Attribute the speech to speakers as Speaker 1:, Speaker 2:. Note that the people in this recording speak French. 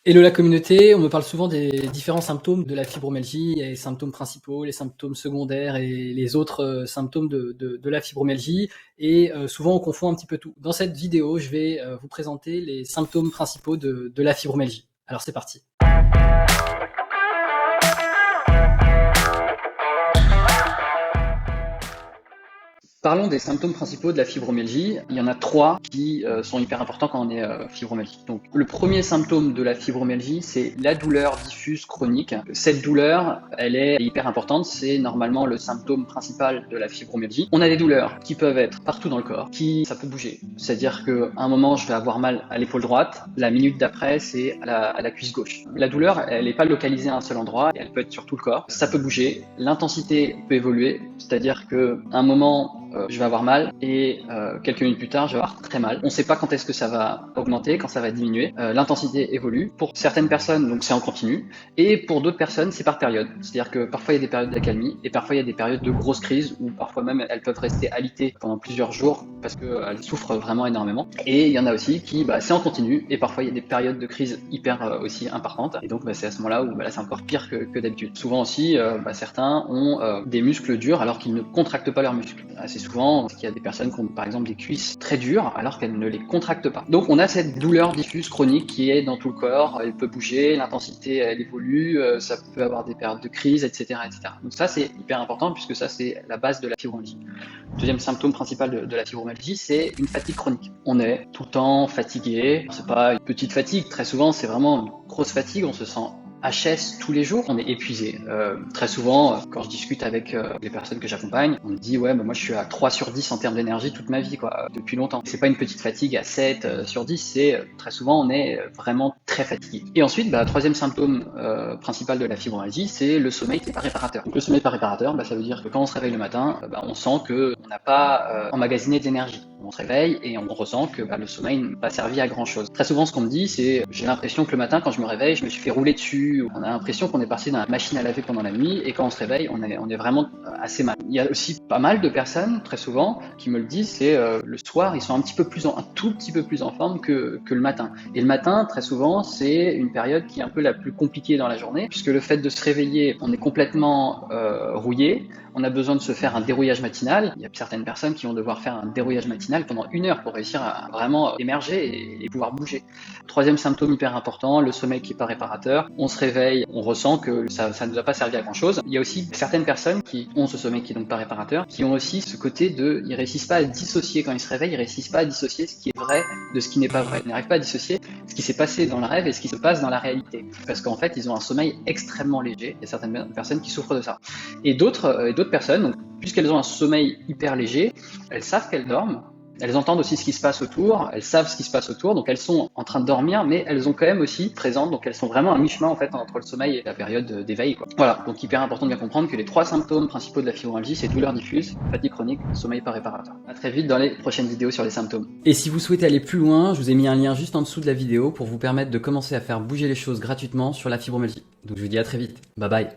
Speaker 1: Hello la communauté, on me parle souvent des différents symptômes de la fibromyalgie, les symptômes principaux, les symptômes secondaires et les autres symptômes de la fibromyalgie, et souvent on confond un petit peu tout. Dans cette vidéo, je vais vous présenter les symptômes principaux de la fibromyalgie. Alors c'est parti. Parlons des symptômes principaux de la fibromyalgie. Il y en a 3 qui sont hyper importants quand on est fibromyalgique. Donc, le premier symptôme de la fibromyalgie, c'est la douleur diffuse chronique. Cette douleur, elle est hyper importante. C'est normalement le symptôme principal de la fibromyalgie. On a des douleurs qui peuvent être partout dans le corps, ça peut bouger. C'est-à-dire qu'à un moment, je vais avoir mal à l'épaule droite. La minute d'après, c'est à la cuisse gauche. La douleur, elle n'est pas localisée à un seul endroit. Elle peut être sur tout le corps. Ça peut bouger. L'intensité peut évoluer. C'est-à-dire qu'à un moment, je vais avoir mal et quelques minutes plus tard, je vais avoir très mal. On ne sait pas quand est-ce que ça va augmenter, quand ça va diminuer. L'intensité évolue. Pour certaines personnes, donc c'est en continu, et pour d'autres personnes, c'est par période. C'est-à-dire que parfois il y a des périodes d'accalmie et parfois il y a des périodes de grosses crises où parfois même elles peuvent rester alitées pendant plusieurs jours parce qu'elles souffrent vraiment énormément. Et il y en a aussi qui, c'est en continu et parfois il y a des périodes de crise hyper aussi importantes. Et donc c'est à ce moment-là où là c'est encore pire que d'habitude. Souvent aussi, certains ont des muscles durs alors qu'ils ne contractent pas leurs muscles. Assez souvent, il y a des personnes qui ont par exemple des cuisses très dures alors qu'elles ne les contractent pas. Donc on a cette douleur diffuse chronique qui est dans tout le corps, elle peut bouger, l'intensité elle évolue, ça peut avoir des périodes de crise, etc. Donc ça c'est hyper important puisque ça c'est la base de la fibromyalgie. Le deuxième symptôme principal de la fibromyalgie, c'est une fatigue chronique. On est tout le temps fatigué, c'est pas une petite fatigue, très souvent c'est vraiment une grosse fatigue, on se sent HS tous les jours, on est épuisé. Très souvent, quand je discute avec les personnes que j'accompagne, on me dit ouais, moi je suis à 3 sur 10 en termes d'énergie toute ma vie, depuis longtemps. C'est pas une petite fatigue à 7 sur 10, c'est très souvent on est vraiment très fatigué. Et ensuite, troisième symptôme principal de la fibromyalgie, c'est le sommeil qui n'est pas réparateur. Donc le sommeil pas réparateur, ça veut dire que quand on se réveille le matin, on sent qu'on n'a pas emmagasiné d'énergie. On se réveille et on ressent que le sommeil n'a pas servi à grand chose. Très souvent ce qu'on me dit, c'est j'ai l'impression que le matin quand je me réveille, je me suis fait rouler dessus. On a l'impression qu'on est parti dans la machine à laver pendant la nuit et quand on se réveille, on est vraiment assez mal. Il y a aussi pas mal de personnes, très souvent, qui me le disent, c'est le soir, ils sont un tout petit peu plus en forme que le matin. Et le matin, très souvent, c'est une période qui est un peu la plus compliquée dans la journée, puisque le fait de se réveiller, on est complètement rouillé, on a besoin de se faire un dérouillage matinal. Il y a certaines personnes qui vont devoir faire un dérouillage matinal pendant 1 heure pour réussir à vraiment émerger et pouvoir bouger. Troisième symptôme hyper important, le sommeil qui n'est pas réparateur. On se réveille, on ressent que ça ne nous a pas servi à grand chose. Il y a aussi certaines personnes qui ont ce sommeil qui est donc pas réparateur, qui ont aussi ce côté ils réussissent pas à dissocier quand ils se réveillent, ils réussissent pas à dissocier ce qui est vrai de ce qui n'est pas vrai. Ils n'arrivent pas à dissocier ce qui s'est passé dans le rêve et ce qui se passe dans la réalité. Parce qu'en fait, ils ont un sommeil extrêmement léger. Il y a certaines personnes qui souffrent de ça. Et d'autres personnes, donc, puisqu'elles ont un sommeil hyper léger, elles savent qu'elles dorment, elles entendent aussi ce qui se passe autour, elles savent ce qui se passe autour, donc elles sont en train de dormir, mais elles ont quand même aussi présentes, donc elles sont vraiment à mi-chemin en fait entre le sommeil et la période d'éveil. Voilà, donc hyper important de bien comprendre que les 3 symptômes principaux de la fibromyalgie, c'est douleur diffuse, fatigue chronique, sommeil pas réparateur. À très vite dans les prochaines vidéos sur les symptômes.
Speaker 2: Et si vous souhaitez aller plus loin, je vous ai mis un lien juste en dessous de la vidéo pour vous permettre de commencer à faire bouger les choses gratuitement sur la fibromyalgie. Donc je vous dis à très vite, bye bye.